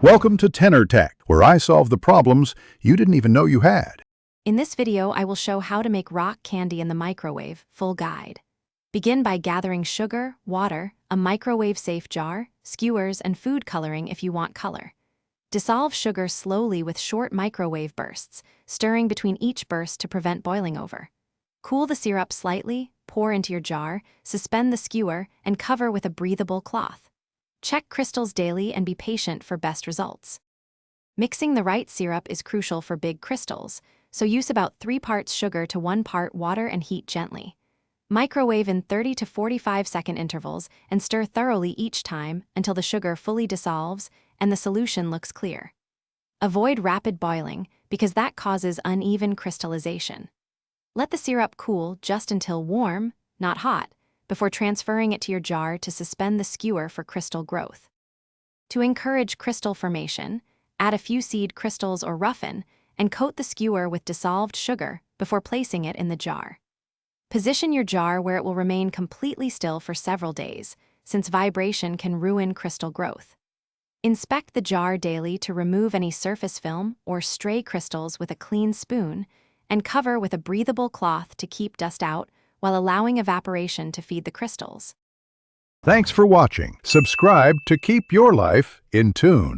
Welcome to Tenor Tech, where I solve the problems you didn't even know you had. In this video, I will show how to make rock candy in the microwave, full guide. Begin by gathering sugar, water, a microwave-safe jar, skewers, and food coloring if you want color. Dissolve sugar slowly with short microwave bursts, stirring between each burst to prevent boiling over. Cool the syrup slightly, pour into your jar, suspend the skewer, and cover with a breathable cloth. Check crystals daily and be patient for best results. Mixing the right syrup is crucial for big crystals, so use about 3 parts sugar to 1 part water and heat gently. Microwave in 30 to 45-second intervals and stir thoroughly each time until the sugar fully dissolves and the solution looks clear. Avoid rapid boiling because that causes uneven crystallization. Let the syrup cool just until warm, not hot, before transferring it to your jar to suspend the skewer for crystal growth. To encourage crystal formation, add a few seed crystals or roughen and coat the skewer with dissolved sugar before placing it in the jar. Position your jar where it will remain completely still for several days, since vibration can ruin crystal growth. Inspect the jar daily to remove any surface film or stray crystals with a clean spoon, and cover with a breathable cloth to keep dust out while allowing evaporation to feed the crystals. Thanks for watching. Subscribe to keep your life in tune.